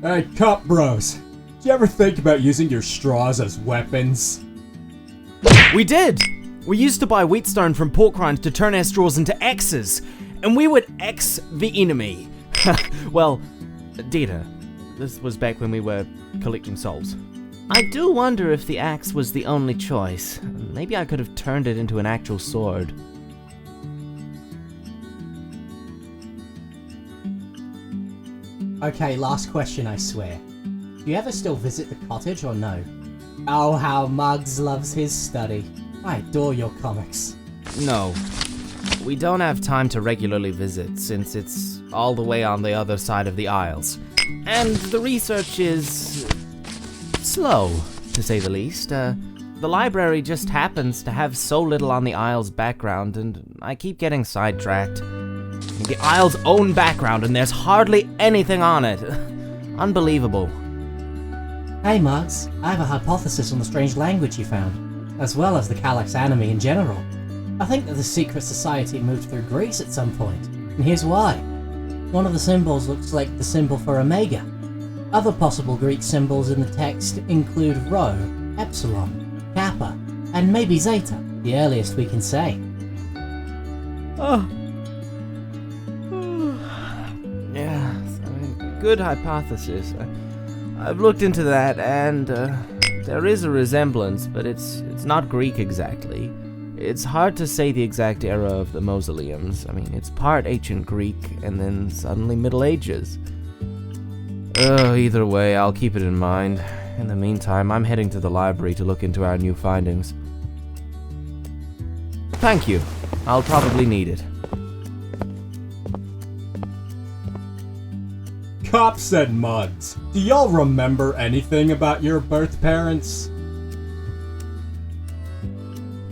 Hey, cup bros. Did you ever think about using your straws as weapons? We did! We used to buy wheatstone from pork rinds to turn our straws into axes, and we would axe the enemy. Well, Dita. This was back when we were collecting souls. I do wonder if the axe was the only choice. Maybe I could have turned it into an actual sword. Okay, last question, I swear. Do you ever still visit the cottage or no? Oh, how Muggs loves his study. I adore your comics. No. We don't have time to regularly visit, since it's all the way on the other side of the aisles. And the research is slow, to say the least. The library just happens to have so little on the aisle's background, and I keep getting sidetracked. The aisle's own background, and there's hardly anything on it. Unbelievable. Hey Muggs, I have a hypothesis on the strange language you found, as well as the Chalice anime in general. I think that the secret society moved through Greece at some point, and here's why. One of the symbols looks like the symbol for Omega. Other possible Greek symbols in the text include Rho, Epsilon, Kappa, and maybe Zeta, the earliest we can say. Yeah, good hypothesis. I've looked into that, and there is a resemblance, but it's not Greek exactly. It's hard to say the exact era of the mausoleums. I mean, it's part ancient Greek, and then suddenly Middle Ages. Either way, I'll keep it in mind. In the meantime, I'm heading to the library to look into our new findings. Thank you. I'll probably need it. Cops and Muds, do y'all remember anything about your birth parents?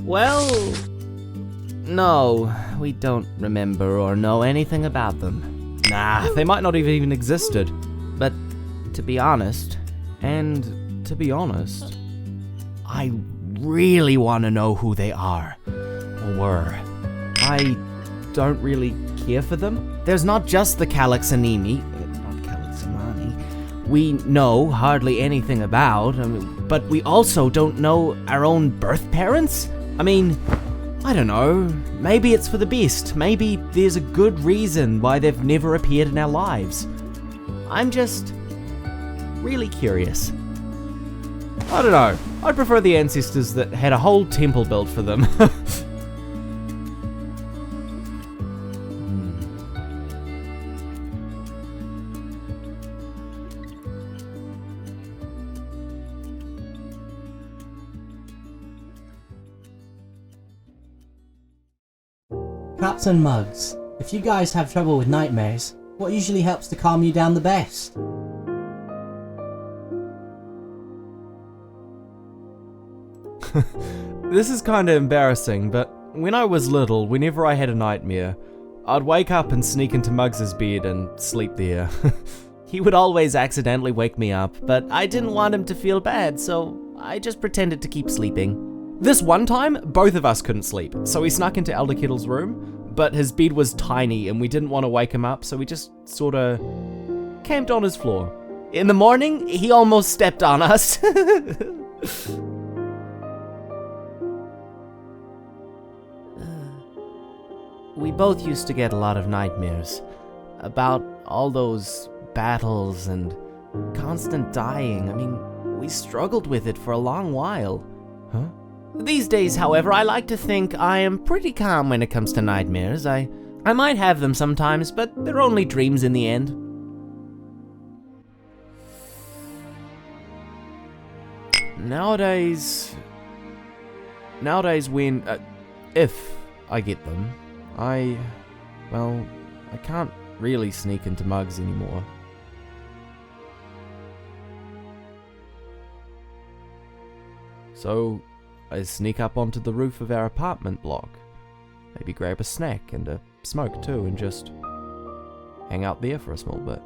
Well, no, we don't remember or know anything about them. Nah, they might not have even existed. But to be honest, I really want to know who they are, or were. I don't really care for them. There's not just the Calaxanimi, we know hardly anything about, but we also don't know our own birth parents? I mean, I don't know, maybe it's for the best, maybe there's a good reason why they've never appeared in our lives. I'm just really curious. I don't know, I'd prefer the ancestors that had a whole temple built for them. Cups and Mugs, if you guys have trouble with nightmares, what usually helps to calm you down the best? This is kinda embarrassing, but when I was little, whenever I had a nightmare, I'd wake up and sneak into Muggs's bed and sleep there. He would always accidentally wake me up, but I didn't want him to feel bad, so I just pretended to keep sleeping. This one time, both of us couldn't sleep, so we snuck into Elder Kettle's room, but his bed was tiny and we didn't want to wake him up, so we just sorta camped on his floor. In the morning, he almost stepped on us. We both used to get a lot of nightmares about all those battles and constant dying. I mean, we struggled with it for a long while. Huh? These days, however, I like to think I am pretty calm when it comes to nightmares. I might have them sometimes, but they're only dreams in the end. Nowadays when, if I get them, I can't really sneak into Muggs anymore. So, I sneak up onto the roof of our apartment block. Maybe grab a snack and a smoke too, and just hang out there for a small bit.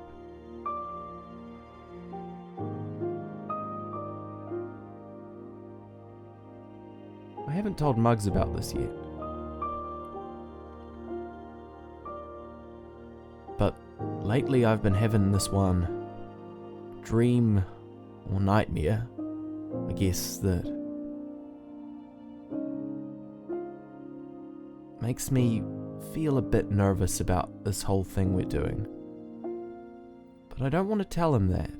I haven't told Muggs about this yet. But lately I've been having this one dream or nightmare, I guess, that makes me feel a bit nervous about this whole thing we're doing. But I don't want to tell him that.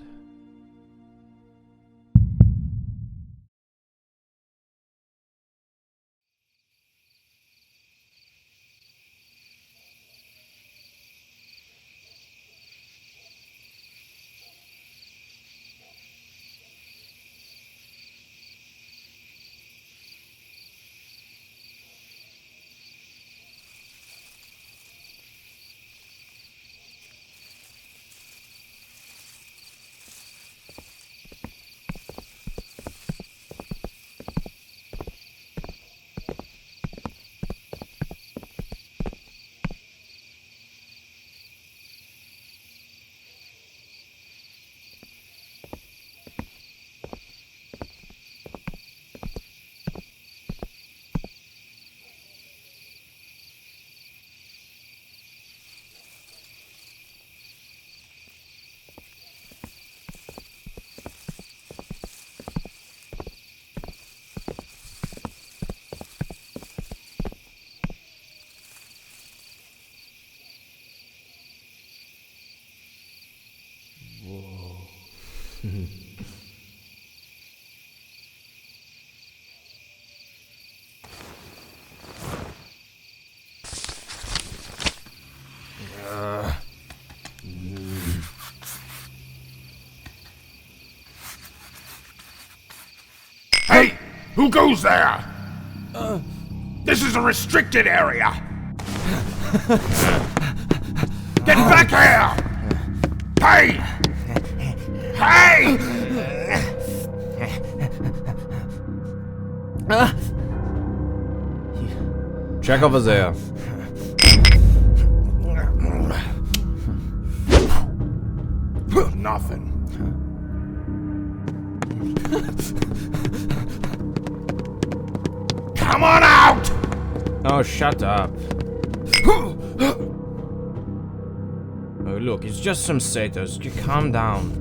Hey! Who goes there? This is a restricted area! Get back here! Hey! Hey! Check over there. Nothing. Come on out! Oh, shut up. Oh, look, it's just some satyrs. You calm down.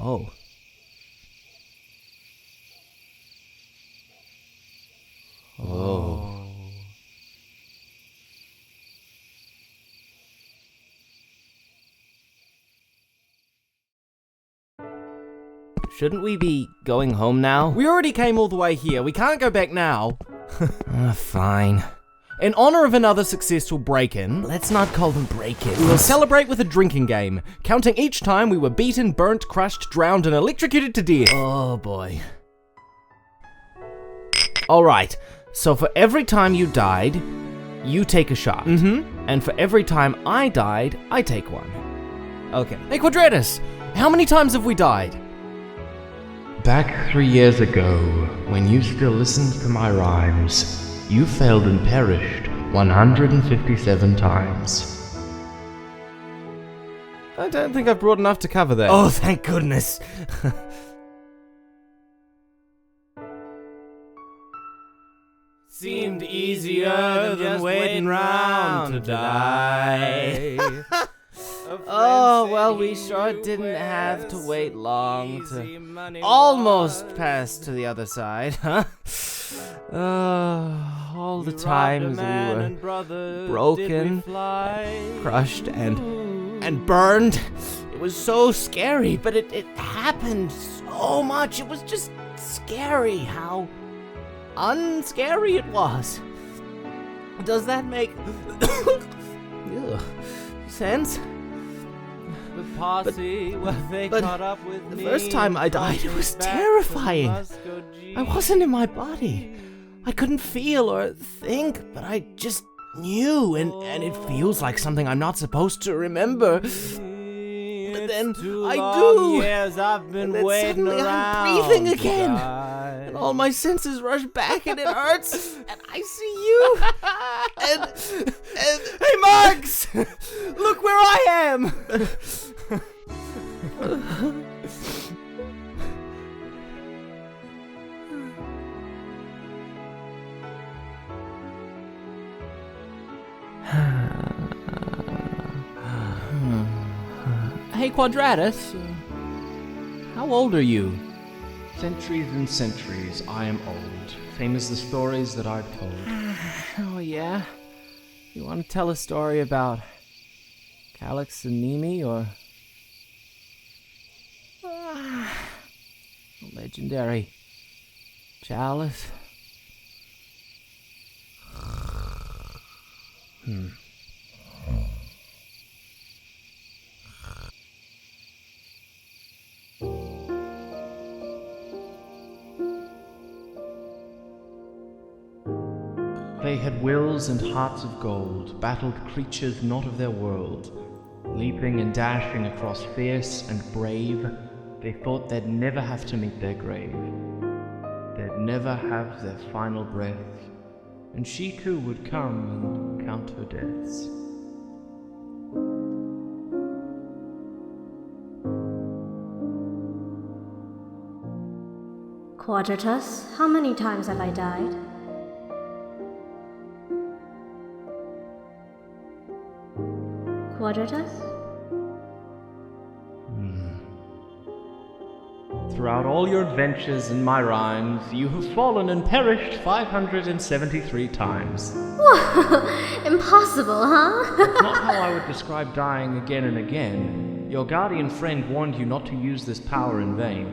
Oh. Oh. Shouldn't we be going home now? We already came all the way here. We can't go back now. Fine. In honor of another successful break-in, let's not call them break-ins. We will celebrate with a drinking game, counting each time we were beaten, burnt, crushed, drowned, and electrocuted to death. Oh boy. Alright, so for every time you died, you take a shot. And for every time I died, I take one. Okay. Hey, Quadratus, how many times have we died? Back 3 years ago, when you still listened to my rhymes, you failed and perished 157 times. I don't think I've brought enough to cover that. Oh, thank goodness. Seemed easier than waiting round to die. Oh, well, we sure didn't have to wait long to almost pass to the other side, huh? All the times we were broken, crushed, and burned. It was so scary, but it happened so much. It was just scary how unscary it was. Does that make sense? The posse, but caught up with the first time I died, it was terrifying. I wasn't in my body. I couldn't feel or think, but I just knew, and it feels like something I'm not supposed to remember. But then I do. Years I've been and waiting suddenly I'm breathing again. And all my senses rush back and it hurts. And I see you. and hey, Mugs! Look where I am. Hey, Quadratus. How old are you? Centuries and centuries, I am old. Same as the stories that I've told. Oh, yeah? You want to tell a story about Chalice and Emmique, or... legendary Chalice? They had wills and hearts of gold, battled creatures not of their world. Leaping and dashing across fierce and brave, they thought they'd never have to meet their grave. They'd never have their final breath, and she too would come and count her deaths. Quadratus, how many times have I died? Quadratus? Throughout all your adventures in my rhymes, you have fallen and perished 573 times. Impossible, huh? That's not how I would describe dying again and again. Your guardian friend warned you not to use this power in vain.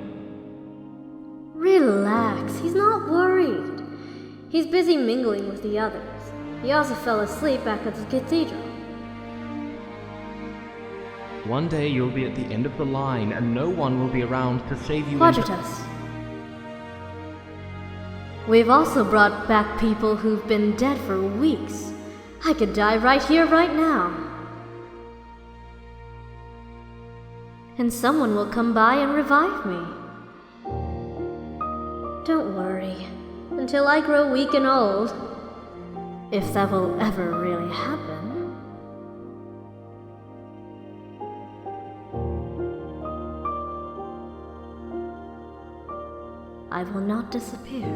Relax, he's not worried. He's busy mingling with the others. He also fell asleep back at the cathedral. One day you'll be at the end of the line, and no one will be around to save you. Quadratus. We've also brought back people who've been dead for weeks. I could die right here, right now. And someone will come by and revive me. Don't worry, until I grow weak and old. If that will ever really happen. I will not disappear.